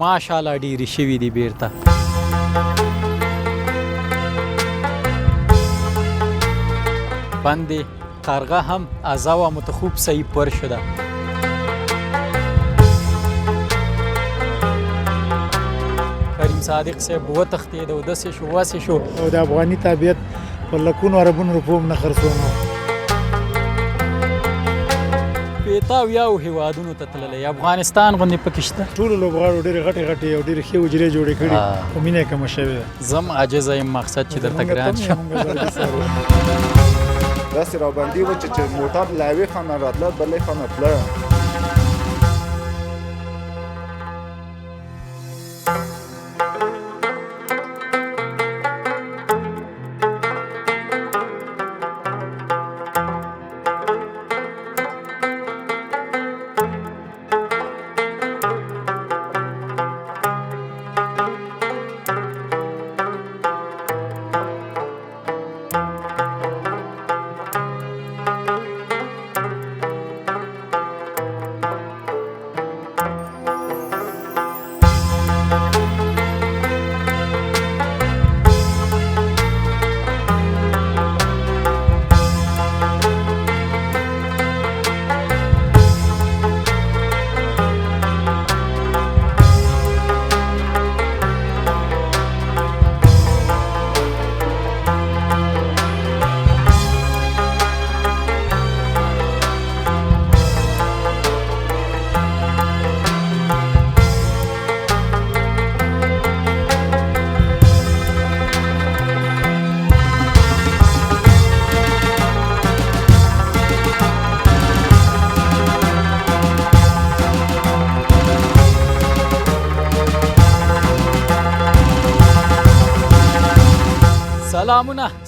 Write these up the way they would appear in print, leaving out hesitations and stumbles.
ماشاءالله ډېرې شوي دي بیرته. بند قرغه هم ازا و متخوب صحیح پر شده. کریم صادق صاحب وتښتېد او داسې شو واسې شو او د افغاني تابعیت په لکونو اربونو روپو هم نه خرڅوم. پیتاویاو هیوادونو ته تللی افغانستان غوندې پکې شته. ټولو لوبغاړو ډېرې غټې غټې او ډېرې ښې حجرې جوړې کړي خو مینه یې کمه شوې ده. زم عاجزه یم مقصد چې درته ګران شم. داسې راباندې و چې موټر له یوې خوا نه راتله بلې خوا نه تله.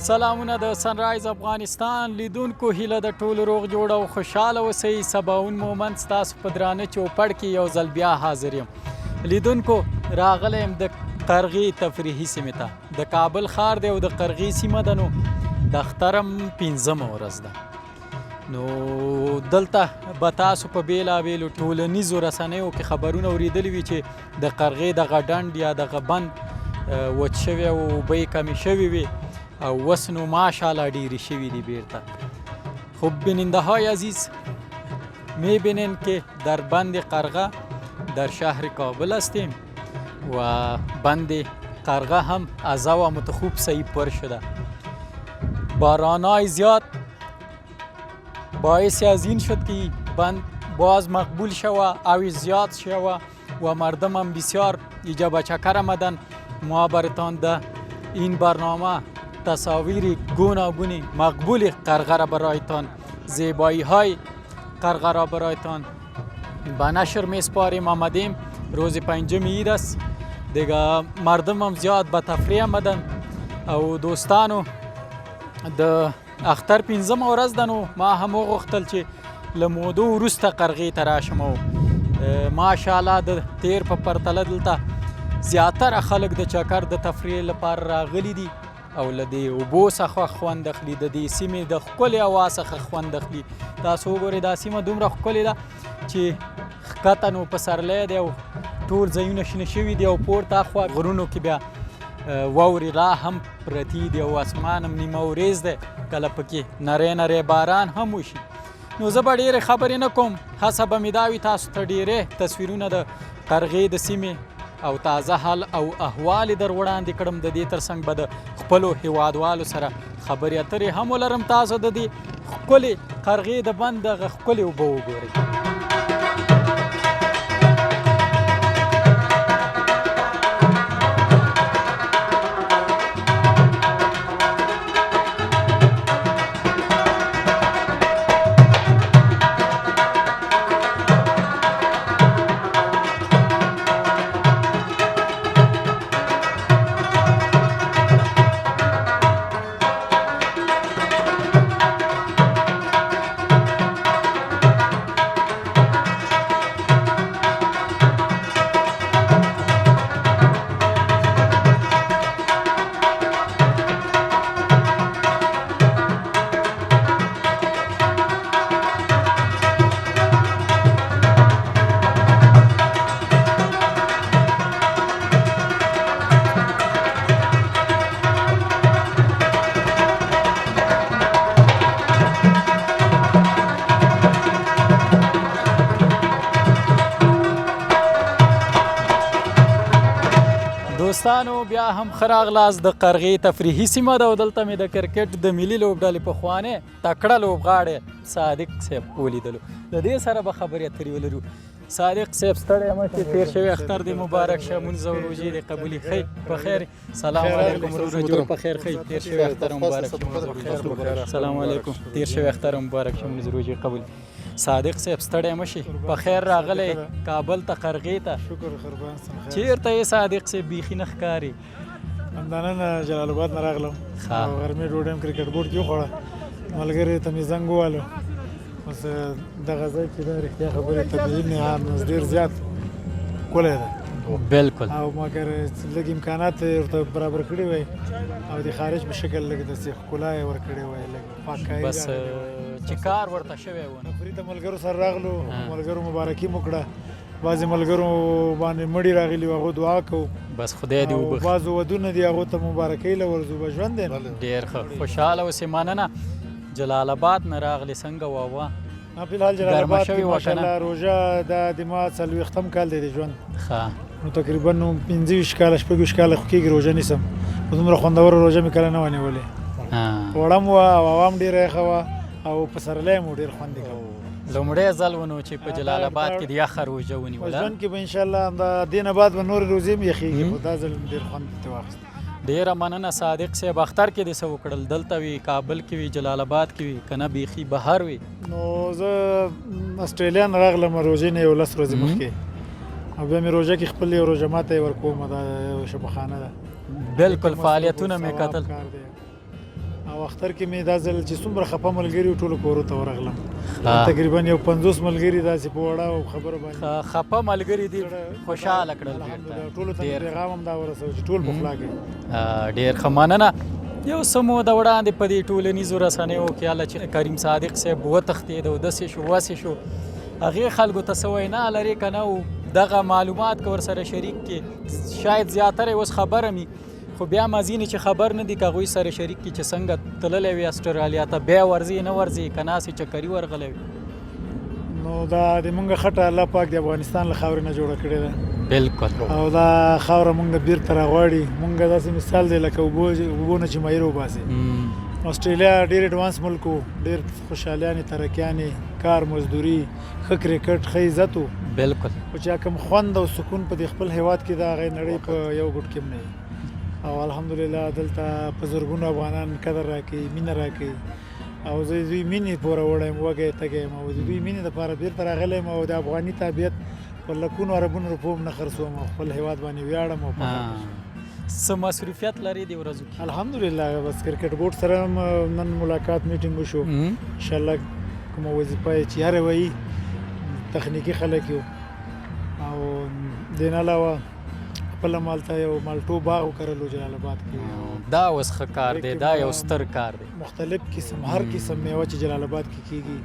سلامونه د سنرایز افغانستان لیدونکو هیله د ټولو روغ جوړ او خوشحاله اوسئ. سباون مومند ستاسو په درانه چوپړ کې یو ځل بیا حاضر یم. لیدونکو راغلی یم د قرغې تفریحي سیمې ته. د کابل ښار دی او د قرغې سیمه ده. نو د اخترم 5مه ورځ ده. نو دلته به تاسو په بیلابیلو ټولنیزو رسنیو کې خبرونه اورېدلي وي چې د قرغې دغه ډنډ یا دغه بند وچ شوی او اوبه یې کمې شوې وي او اوس نو ماشاءالله ډیری شوی دی بیرته. خب بیننده های عزیز میبینین که در بند قرغه در شهر کابل هستیم و بند قرغه هم ازا و متخوب صحیح پر شده. بارانهای زیاد باعث از این شد که بند باز مقبول شوه او زیاد شوه و مردم هم بسیار ایجاب چکر آمدن. ما براتان در این برنامه تصاویر گوناگونی مقبول قرغه را برایتان، زیبایی های قرغه را برایتان به نشر میسپاریم. آمدیم روز 5 عید است دیگه، مردم هم زیاد به تفریح آمدن او دوستانو د اختر 5مه ورځ ده. نو ما هم وغوښتل چې له مودو وروسته قرغې ته راشم او ماشاءالله د تیر په پرتله دلته زیاتره خلک د چکر د تفریح لپاره راغلي دي او له دې اوبو څخه خوند اخلي، د دې سیمې د ښکلې هوا څخه خوند اخلي. تاسو وګورئ دا سیمه دومره ښکلې ده چې ښکته نو پسرلی دی او ټول ځایونه شنه شوي دي او پورته اخوا غرونو کې بیا واورې لا هم پرتې دي او اسمان هم نیمه وریځ دی، کله پکې نری نری باران هم وشي. نو زه به ډېرې خبرې نه کوم، هڅه به مې دا وي تاسو ته ډېرې تصویرونه د قرغې د سیمې او تازه حال او احوال در وړاندې کړم. د دې ترڅنګ به د خپلو هیوادوالو سره خبرې اترې هم ولرم. تاسو د دې ښکلې قرغې د بند دغه ښکلې اوبه وګورئ. دوستانو بیا هم ښه راغلاست د قرغې تفریحي سیمه ده او دلته مې د کرکټ د ملي لوبډلې پخوانی تکړه لوبغاړی صادق صاحب ولیدلو. د دې سره به خبرې اترې ولرو. صادق صاحب ستړی مه شې، تېر شوی اختر دې مبارک شه، مونځ او روژې دې قبولې ښې په خیر. سلام علیکم وروره، جوړ په خیر ښې، تېر شوی اختر مبارک شه. سلام علیکم، تېر شوی اختر مبارک شه، مونځ روژې قبول. صادق صاحب ستړی مه شې، په خیر راغلی کابل ته قرغې ته. شکر قربان سم. چېرته یې صادق صاحب بیخي نه ښکاري؟ همدا نن جلال آباد نه راغلم او غرمې ډوډۍ هم کرکټ بورډ کې وخوړه. ملګري ته مې زنګ ووهلو، اوس دغه ځای چې دا رښتیا خبرې طبیعي نظام ډېر زیات ښکلی ده بالکل، او مګر لږ امکانات ورته برابر کړي وای او د خارج په شکل لږ داسې ښکلا یې ورکړې وای، لږ پاککاري بس چې کار ورته شوی و نه. تفریح ته ملګرو سره راغلو، ملګرو مبارکي مو کړه. بعضې ملګرو باندې مړي راغلي وو، هغو دعا کوو. بس خدای دې وبخښي. بعضو ودونه دي هغو ته مبارکۍ له ورځو، به ژوند دی. ډېر ښه، خوشحاله اوسې. مننه. جلال آباد نه راغلې، څنګه وه؟ فی الحال جلال آباد کې ماشاءالله روژه دا د ما 40 کال دی د ژوند. نو تقریبا 25 کاله 26 کاله خو کېږي روژه نیسم. خو دومره خوندوره روژه مې کله نه وه نیولې. وړه م وه او هوا هم ډېره یخه وه او پسرلی مو ډېر خوند یې کوه. لومړی ځل و نو چې په جلال آباد کې د یخه روژه ونیوله. په ژوند کې به انشاءالله د دې نه بعد به نورې روژې هم یخېږي، خو دا ځل ډېر خوند ترې واخیست. ډېره مننه صادق صاحب. اختر کې دې څه وکړل؟ دلته وي، کابل کې وي، جلال آباد کې وي، که نه بیخي بهر وي؟ نو زه اسټرالیا نه راغلم روژې نه 11 ورځې مخکې، او بیا مې روژه کې خپل یو روژه ماته یې ورکوم، دا یو شبخانه ده. بالکل، فعالیتونه مې کتل. او اختر کې مې دا ځل چې څومره خفه ملګري ټولو کورو ته ورغلم. تقریبا یو 50 ملګري داسې په وړه او خبره باندې خفه ملګري دي خوشحاله کړل. ټولو ته پیغام هم دا ورسوه چې ټول په خلا کوي. ډېر ښه مننه. یو څه موده وړاندې په دې ټولنیزو رسنیو کې هله چې کریم صادق صاحب وتښتېد او داسې شو وسې شو، هغې خلکو ته څه وینا لرې که نه؟ او دغه معلومات که ورسره شریک کړي، شاید زیاتره اوس خبره مي، خو بیا مازینې چې خبر نه دي که هغوی سره شریک کړي چې څنګه تللی وي اسټرالیا ته، بیا ورځي نه ورځي، که ناسې چکري ورغلی وي. نو دا د مونږ خټه الله پاک د افغانستان له خاورې نه جوړه کړې ده. بالکل. او دا خاوره مونږ بیرته راغواړي. مونږ داسې مثال دی لکه اوبو نه چې ماهر وباسي. اسټرالیا ډېر ایډوانس ملک و، ډېر خوشحالیانې، ترقیانې، کار، مزدوري، ښه کرکټ، ښه عزت و. بالکل. خو چې کوم خوند او سکون په دې خپل هیواد کې د هغې نړۍ په یو ګوټ کې هم نه وي. او الحمدلله دلته په زرګونو افغانان قدر راکوي، مینه راکوي، او زه دوی مینې پوره وړی یم، وږی تږی یم، او د دوی مینې دپاره بېرته راغلی یم، او د افغاني تابعیت په لکونو اربونو روپو هم نه خرڅوم، او خپل هیواد باندې ویاړم. او څه مصروفیت لري دې ورځو کې؟ الحمدلله بس کرکټ بورډ سره هم نن ملاقات میټینګ وشو. انشاءالله کومه وظیفه یې چې هره وایي تخنیکي خلک یو، او دې نه علاوه خپله مالته یو مالټو باغ وکرلو جلال آباد کې. دا اوس ښه کار دی، دا یو ستر کار دی. مختلف قسم هر قسم میوه چې جلال آباد کې کېږي.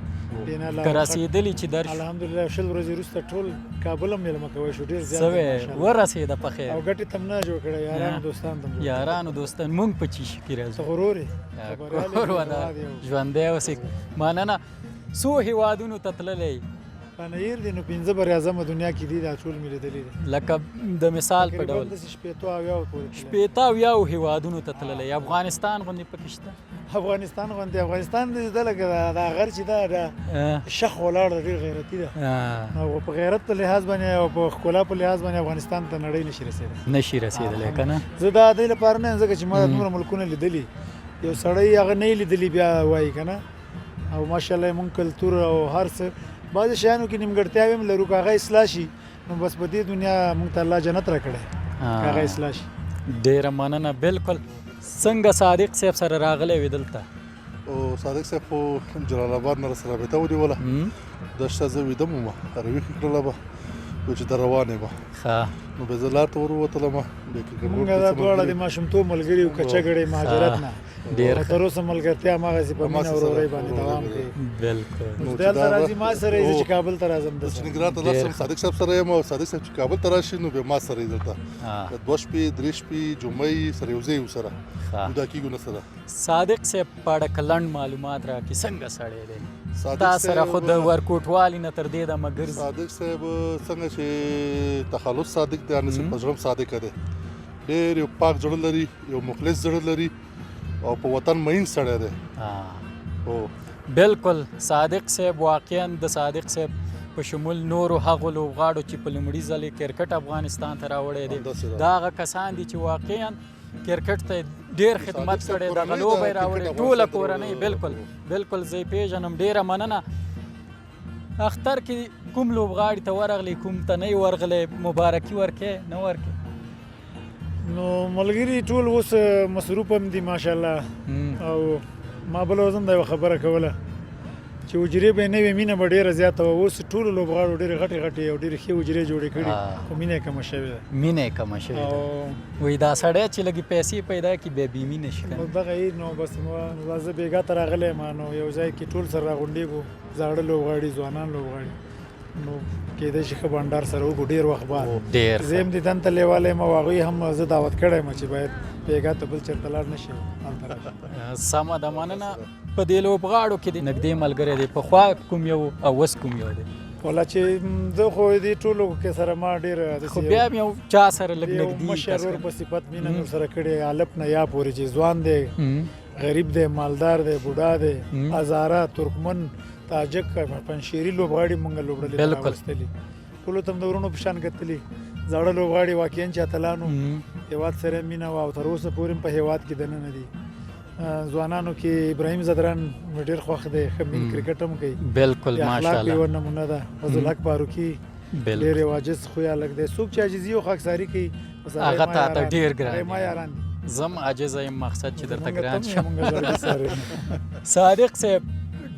که رسېدلي چې درشو الحمدلله 20 ورځې وروسته ټول کابل هم میلمه کوی شو، ډېر زیات ورسېده په خیر، او ګټې ته هم نه جوړ کړی، یارانو دوستانو ته هم. یارانو دوستان مونږ په چی شکر راځو. ته غرور یې کور ودا ژوندی اوسې. مننه. څو هیوادونو ته تللی؟ پنیر دی نو 15 بر اعظمه دنیا کې دي، دا ټول مې لیدلي دي. لکه د مثال په ډول 80 اویاو هیوادونو ته تللی. افغانستان غوندې پکې شته؟ افغانستان غوندې افغانستان دی ده لکه دا غر چې دا شخ ولاړ ده، ډېر غیرتي ده، او په غیرت په لحاظ باندې او په ښکلا په لحاظ باندې افغانستان ته نړۍ نشي رسېدلی که نه؟ زه دا دې لپاره نه یم ځکه چې ما دومره ملکونه لیدلي، یو سړی هغه نه یې لیدلي بیا وایي که نه. او ماشاءالله مونږ کلتور او هر څه بعضې شیانو کې نیمګړتیاوې هم لرو، که هغه اصلاح شي نو بس په دې دنیا مونږ ته الله جنت راکړی، که هغه اصلاح شي. ډېره مننه. بالکل. څنګه صادق صاحب سره راغلی وې دلته؟ او صادق صاحب خو جلال آباد نه راسره رابطه ونیوله، دا شته زه ویده وم، راویښه کړله به وایي چې ته روان یې به، نو بیا زه لار ته ور ووتلم. مونږ دا دواړه د ماشومتوب ملګري وو، کچه ګړې مهاجرت نه، او تر اوسه ملګرتیا هماغسې په مینه ورورۍ باندې دوام کوي. بالکل. دلته راځي ما سره یې چې کابل ته راځم، چې نګران ته لاړ شم صادق صاحب سره یم، او صادق صاحب چې کابل ته راشي نو بیا ما سره یې دلته 2 شپې 3 شپې جمعې سره یو ځای یو سره دا کېږو نه سره. صادق صاحب په اړه که لنډ معلومات راکړي، څنګه سړی دی؟ تا سره خو د ورکوټوالي نه تر دې دمه ګرځي. صادق صاحب څنګه چې تخلص صادق دی، هغسې په زړه هم صادقه دی، ډېر یو پاک زړه لري، یو مخلص زړه لري او په وطن مین سړی دی. هو بالکل صادق صاحب، واقعا د صادق صاحب په شمول نورو هغو لوبغاړو چې په لومړي ځل کرکټ افغانستان ته راوړی دی، دا هغه کسان دي چې واقعا کرکټ ته ډېر خدمت کړی، دغه لوبه یې راوړې ټوله کورنۍ. بالکل بالکل زه یې پیژنم. ډېره مننه. اختر کې کوم لوبغاړي ته ورغلی، کوم ته نه یې ورغلی، مبارکي ورکې نه ورکې؟ نو ملګري ټول اوس مصروف هم دي ماشاءالله. او ما بل وزم دا یوه خبره کوله چې حجرې به یې نه وي، مینه به ډېره زیاته وه. اوس ټولو لوبغاړو ډېرې غټې غټې او ډېرې ښې حجرې جوړې کړي، خو مینه یې کمه شوې ده. مینه یې کمه شوې ده. وایي دا سړی چې لږې پیسې پیدا کړي بیا بې مینه شي. نو دغه یې نو بس زه بېګا ته راغلی یم. نو یو ځای کې ټول سره راغونډېږو، زاړه لوبغاړي، ځوانان لوبغاړي. نو کېدای شي ښه بانډار سره وکړو ډېر وخت بعد. زه یم دیدن ته لیوالی یم او هغوی هم زه دعوت کړی یم چې باید بېګا ته بل چېرته لاړ نه شي. سمه ده، مننه. په دې لوبغاړو کې د نږدې ملګری دی، پخوا کوم یو او اوس کوم یو دی؟ والا چې زه خو دې ټولو کې سره ما ډېر خو بیا هم یو چا سره لږ یو نږدې مشر ور په صفت مینه مې ورسره کړې، الف نه یا پورې چې ځوان دی، غریب دی، مالدار دی، بوډا دی، هزاره، ترکمن، تاجک، پنشیري لوبغاړي مونږ لوبړلي راوستلي. ټولو ته هم د ورونو په شان کتلي. زاړه لوبغاړي واقعا چې اتلانو هېواد سره مینه وه او تر اوسه پورې هم په هېواد کې دننه دي. ځوانانو کې ابراهیم زدران ډېر خوښ دی، ښه مین کرکټ هم کوي. بالکل ماشاءالله، اخلاق یې نمونه ده. فضلحق فاروقي ډېر یو عاجز خوی هلک دی. څوک چې عاجزي او خاکساري کوي هغه تا ته ډېر ګران ما یاران دي. زم عاجزه یم، مقصد چې درته ګران شم. صادق صاحب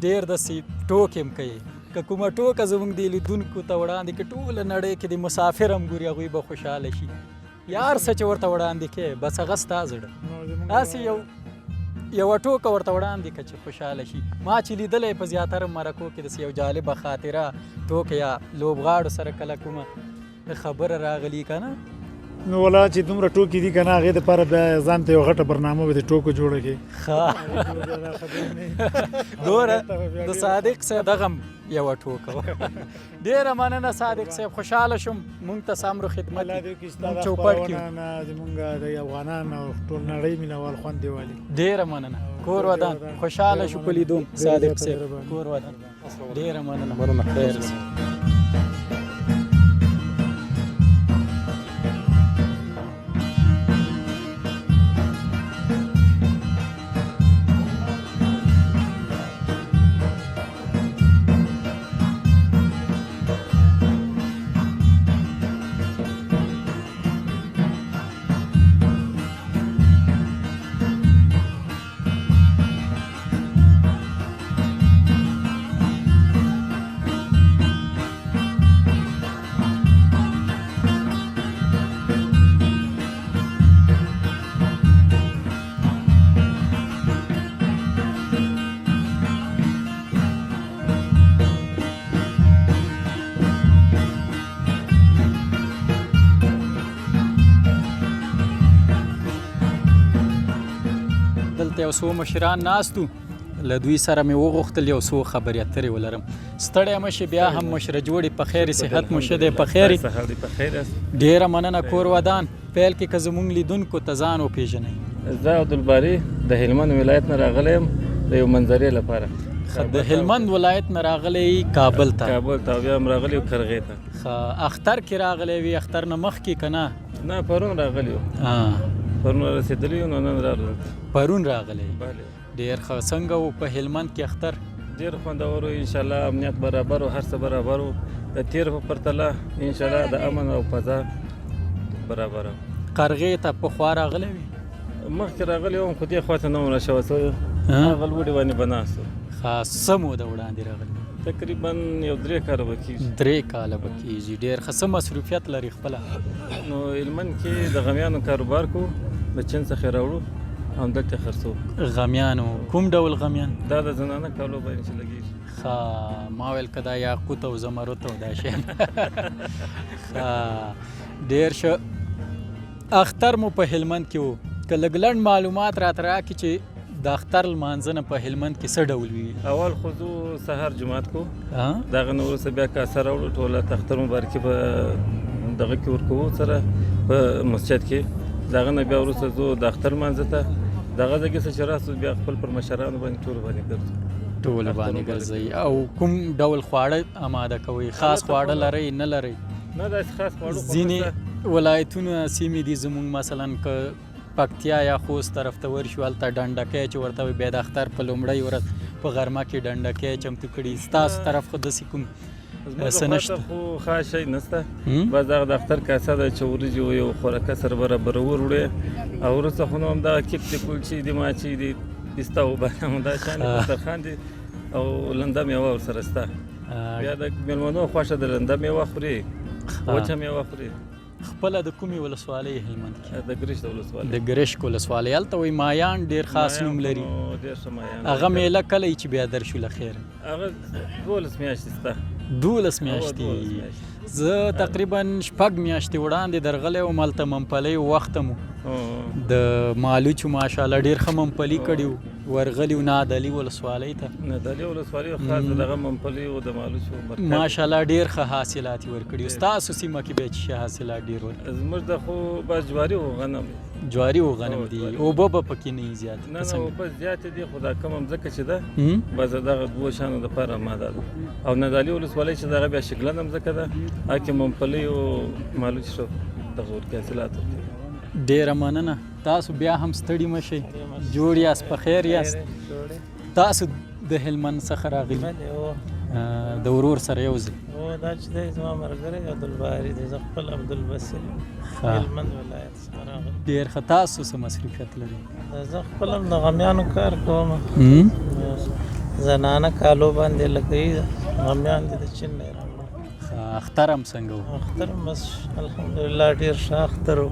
ډېر داسې ټوکې هم کوي، که کومه ټوکه زموږ د لیدونکو ته وړاندې کړي، ټوله نړۍ کې د مسافر هم ګوري، هغوی به خوشحاله شي. یار څه چې ورته وړاندې کوې بس هغه ستا زړه. داسې یوه ټوکه ورته وړاندې کړه چې خوشحاله شي. ما چې لیدلی په زیاتره مرکو کې داسې یو جالبه خاطره ټوکه یا لوبغاړو سره کله کومه خبره راغلي که نه؟ نو ولا چې دومره ټوکې دي که نه، هغې دپاره بیا ځان ته یو غټه برنامه به د ټوکو جوړه کړي. ګوره د صادق صاحب دغه یوه ټوکه وه. ډېره مننه صادق صاحب، خوشحاله شم. مونږ ته سامرو خدمت مونږ چوپړ کړي. زمونږ د افغانان او ټول نړۍ مینوال خوند دی والي. ډېره مننه. کور ودان خوشحاله شو په لیدو صادق صاحب. کور ودان ډېره مننه. خیر شي. یو څو مشران ناست وو، له دوی سره مې وغوښتل یو څو خبرې اترې ولرم. ستړی مه شې، بیا هم مشره جوړې په خیر صحت مو شه دی په خیر. ډېره مننه. کور ودان پیل کې که زموږ لیدونکو ته ځان وپېژنئ. زه عبدالباري د هلمند ولایت نه راغلی یم د یو منظرې لپاره. د هلمند ولایت نه راغلی کابل ته؟ کابل ته. بیا هم راغلی یو کرغې ته. اختر کې راغلی وي؟ اختر نه مخکې که نه؟ نه، پرون راغلی یو. پرون رسېدلی یو، نو نن راغلو. پرون راغلی؟ ډېر ښه. څنګه و په هلمند کې اختر؟ ډېر خوندور و، انشاءالله امنیت برابر و، هر څه برابر و. د تېر په پرتله انشاءالله د امن او فضا برابر و. قرغې ته پخوا راغلی وي؟ مخکې راغلی وم، خو دې خوا ته نه وم راشوه شوی. هغه لوړې باندې به ناست و. څه موده وړاندې راغلی؟ تقریبا یو 3 کاله به کېږي. 3 کاله به کېږي. ډېر ښه. څه مصروفیت لري خپله؟ نو هلمند کې د غمیانو کاروبار کوو، د چین څخه راوړو او دلته خرڅو. غمیانو؟ کوم ډول غمیان؟ دا د زنانه کالو باندې چې لګېږي. ښه، ما ویل که دا یاقوت او زمرد او دا شیان. ښه، ډېر ښه. اختر مو په هلمند کې و، که لږ لنډ معلومات راته راکړي چې د اختر لمانځنه په هلمند کې څه ډول وي؟ اول خو ځو سهار جومات کو، د هغه نه وروسته بیا کاسه راوړو، ټوله د اختر مبارکي په دغه کې ورکوو سره په مسجد کې. د هغه نه بیا وروسته ځو د اختر لمانځه ته دغه ځای کې څه چې راسو بیا خپل پر مشرانو باندې ټولو باندې ګرځو ټول باندې ګرځئ. او کوم ډول خواړه آماده کوئ؟ خاص خواړه لرئ نه لرئ؟ نه داسې خاص خواړه ځینې ولایتونه سیمې دي زموږ مثلا که پکتیا یا خوست طرف ته ورشو هلته ډنډکی چې ورته وایي بیا د اختر په لومړۍ ورځ په غرمه کې ډنډکی چمتو کړي. ستاسو طرف خو داسې کوم څه نشته؟ خو خاص شی نشته، بس دغه د اختر کاسه ده چې وریجې و یو خوراکه سره برابرور وړې او وروسته خو نو همدغه کیک دي کلچې دي ماچې دي پسته وبانه همدا شان دسترخوان دي او لنده میوه ورسره شته. بیا د مېلمنو خوښه د لنده میوه خوري، وچه میوه خوري. خپله د کومې ولسوالۍ هلمند کې؟ د ګرشک ولسوالۍ. د ګرشک ولسوالۍ. هلته وایي مایان ډېر خاص نوم لري. ډېر ښه مایان. هغه میله کله چې بیا درشو له خیره؟ هغه 12 میاشتې شته. 12 میاشتې. زه تقریبا 6 میاشتې وړاندې درغلی وم، هلته ممپلی وخته مو د مالوچو ماشاءالله ډېر ښه ممپلي کړي وو. ورغلي وو نادعلي ولسوالۍ ته. نادعلي ولسوالۍ خاص دغه ممپلي او د مالوچو مرکز ماشاءالله ډېر ښه حاصلات یې ورکړي وو. ستاسو سیمه کې بیا چې حاصلات ډېر ورکړي؟ زموږ د خو بس جواري او غنم. جواري او غنم دي. اوبه به پکې نه وي زیاتې؟ نه اوبه زیاتې دي خو دا کمه مځکه چې ده بس دغه دوو شیانو دپاره ماده ده. او نادعلي ولسوالۍ چې دغه بیا شګلنه مځکه ده، هغه کې ممپلي او مالوچ ښه دغه ورکوي حاصلات ورکوي. ډېره مننه. تاسو بیا هم ستړي مه شئ، جوړ یاست، په خیر یاست. تاسو د هلمند څخه راغلي؟ د ورور سره یو ځای؟ دا چې دی زما ملګری عبدالباري دی، زه خپل عبدالبصیر هلمند ولایت څخه راغلی. ډېر ښه. تاسو څه مصروفیت لرئ؟ زه خپل هم د غمیانو کار کوم، زنانه کالو باندې لګوي، غمیان دي د چین نه راوړي. اختر هم څنګه و؟ اختر هم بس الحمدلله ډېر ښه اختر و.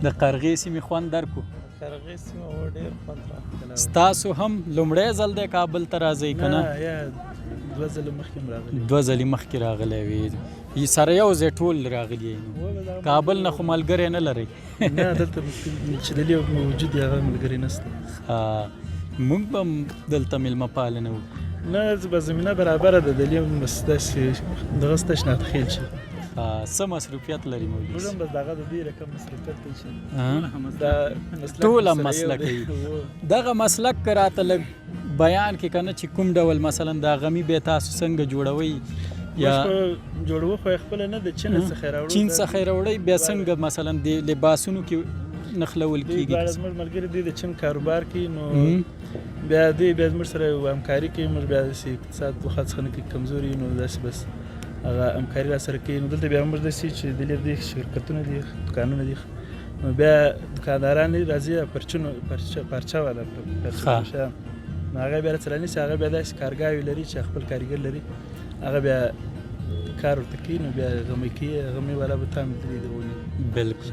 د قرغې سیمې خوند درکو؟ قرغې سیمه و ډېر خوند راکړی. ستاسو هم لومړی ځل دی کابل ته راځئ که نه؟ 2 ځله مخکې هم راغلی. 2 ځلې مخکې راغلی وي. سره یو ځای ټول راغلي یې. کابل نه خو ملګری نه لرئ؟ نه دلته چې دلې موجود دی هغه ملګری نشته. موږ به هم دلته میلمه پالنه وکړو. نه به زمینه برابره ده، دلې بس داسې دغه سته شناخت خیل شي. څه مصروفیت لري مولوي؟ موږ هم بس دغه د دې رقم مصروفیت کوي چې ټول هم مسلکي. دغه مسلک که راته لږ بیان کې که نه چې کوم ډول مثلا دا غمي بیا تاسو څنګه جوړوئ؟ یا جوړو خو خپله نه د چین څخه راوړو. چین څخه راوړئ بیا څنګه مثلا د لباسونو کې نښلول کېږي؟ زموږ ملګري دی د چین کاروبار کوي، نو بیا دوی بیا زموږ سره همکاري کوي. موږ بیا داسې اقتصاد وخت څخه نه کې کمزوري نو داسې بس هغه همکاري راسره کوي. نو دلته بیا موږ داسې چې دلې دې شرکتونه دي، دوکانونه دي، نو بیا دوکانداران راځي پرچونو پرچه والا پرچه نو هغه بیا راسره نیسي. هغه بیا داسې کارګاوې لري چې خپل کارګر لري، هغه بیا کار ورته کوي. نو بیا غمي کوي، غمي والا به تام درې درولي. بلکل.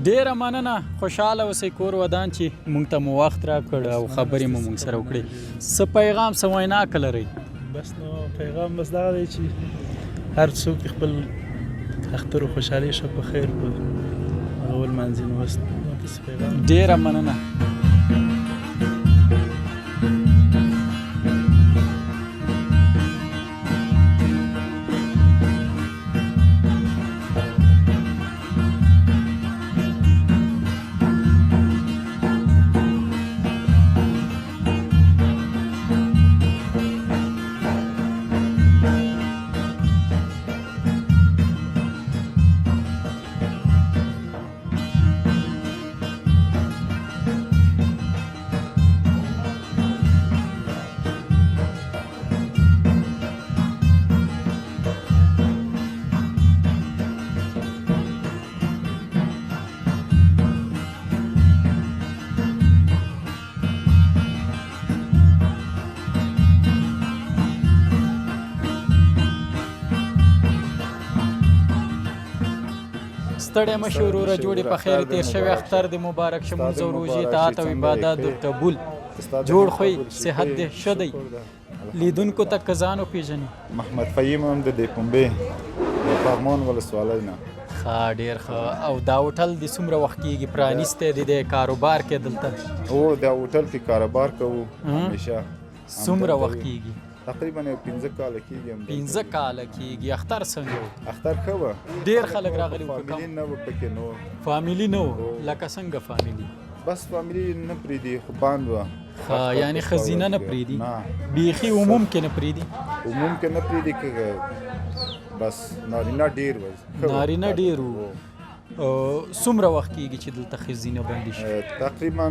ډېره مننه. خوشحاله اوسئ کور ودان چې موږ ته مو وخت راکړ او خبرې مو موږ سره وکړې. څه پیغام څه ویناکه لرئ؟ بس نو پیغام بس دغه دی چې هر څوک خپل اختر و خوشحالي ښه په خیر په هغه ولمانځي. نو بس داسې پیغام. ډېره مننه. ستړی مه شئ وروره، جوړې په خیر تېر شوی اختر دې مبارک شه. مونځ او روژې طاعت او عبادت قبول. جوړ خوی صحت دې ښه دی. لیدونکو ته که ځان وپېژني؟ محمد فهیم هم د دې پنبې د پغمان ولسوالۍ نه. ښه، ډېر ښه. او دا هوټل دې څومره وخت کېږي پرانیستی دی؟ د کاروبار کې دلته؟ هو دا هوټل کې کاروبار کوو همیشه. څومره وخت کېږي؟ تقریبا 15 کال کېږي 15 کاله کېږي. اختر څنګه و؟ اختر ښه وه. ډېر خلک راغلي وو که فامیلي کم؟ نه وه پکې نو فامیلي نه و. لکه څنګه فامیلي؟ بس فامیلي نه پرېږدي خو باند وه. یعنی ښځینه نه پرېږدي؟ نه بیخي عموم کې نه پرېږدي؟ عموم کې نه پرېږدي که بس نارینه ډېر وه. نارینه ډېر وو. څومره وخت کېږي چې دلته ښځینه بندي شي؟ تقریبا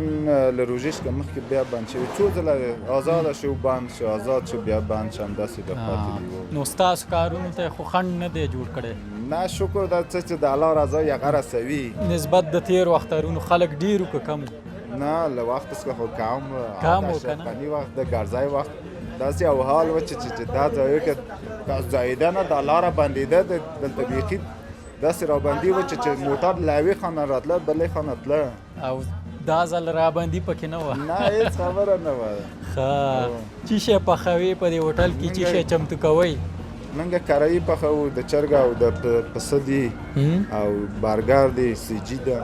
له روژې څخه مخکې بیا بند شوي. څو ځله آزاده شو بند شو آزاد شو بیا بند شو همداسې د پاتې دي. نو ستاسو کارونو ته خو خنډ نه دی جوړ کړی؟ نه شکر دا څه چې د الله رضا یې هغه رسوي. نسبت د تېرو اخترونو خلک ډېر وو که کم؟ نه له وخت څخه خو کم کم و که نه؟ شرقني وخت د ګرځای وخت داسې یو حال و چې دا ځایو کې ځایېده نه د لاره بندېده دلته بیخي داسې رابندي و چې موټر له یوې خوا نه راتله بلې خوا نه تله. او دا ځل رابندي پکې نه وه؟ نه هېڅ خبره نه وه. ښه. څه شی پخوې په دې هوټل کې؟ څه شی چمتو کوئ؟ منګه کرایي پخوو د چرګ او د پسه دي او برګر دی سیجي ده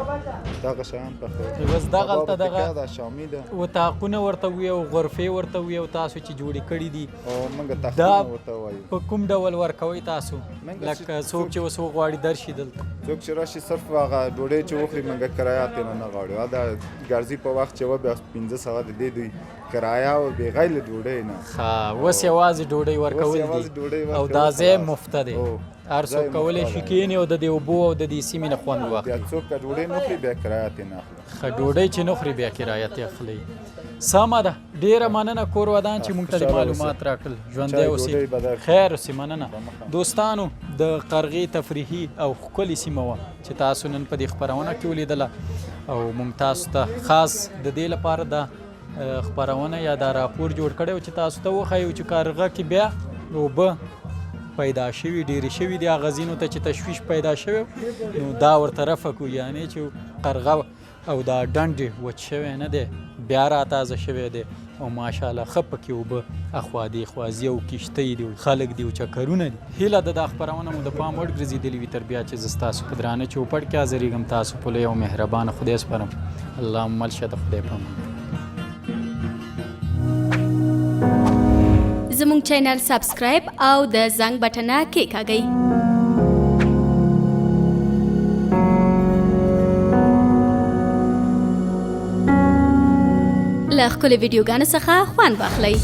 دغه شیان پخوو. بس دغلته دغه ده شامي ده اتاقونه ورته وي او غرفې ورته وي او تاسو چې جوړې کړي دي او منګه تختونه ورته وایو. په کوم ډول ورکوئ تاسو؟ لکه څوک چې اوس وغواړي درشي دلته؟ څوک چې راشي صرف هغه ډوډۍ چې وخوري منګه کرایه ترې نه غواړي. دا ګرځي په وخت چې و بیا 1500 د دې دوی کرایه او بغیر له ډوډۍ نه. ښه. اوس یوازې ډوډۍ ورکول دي او دا ځای مفته دی؟ هر څوک کولی شي کښېني او د دې اوبو او د دې سیمې نه خوند واخلي. بیا څوک که ډوډۍ نه خوري بیا کرایه ترې نه اخلي. ښه. ډوډۍ چې نه خوري بیا کرایه ترې اخلي. سمه ده. ډېره مننه کور ودان چې موږ ته د معلومات راکړل. ژوندی اوسئ. خیر اوسئ. مننه. دوستانو د قرغې تفریحي او ښکلې سیمه وه چې تاسو نن په دې خپرونه کې ولیدله او موږ تاسو ته خاص د دې لپاره د خپرونه یا دا راپور جوړ کړی و چې تاسو ته وښیو چې قرغه کې بیا اوبه پیدا شوي ډېرې شوي دي. هغه ځینو ته چې تشویش پیدا شوی نو دا ورته رفع کړو. یعنې چې قرغه او دا ډنډ وچ شوی نه دی بیا راتازه شوی دی او ماشاءالله ښه پکې اوبه اخوا دېخوا ځي او کښتۍ دي خلک دي او چکرونه دي. هیله ده دا خپرونه مو د پام وړ ګرځېدلې وي. تر بیا چې زه ستاسو په درانه چوپړ کې حاضرېږم تاسو په لوی او مهربانه خدای سپارم. اللهم مل شه د خدای په امان. زموږ چینل سبسکرایب او د زنګ بټنه کېکاږئ. له ښکلې ویډیوګانو څخه خوند واخلئ.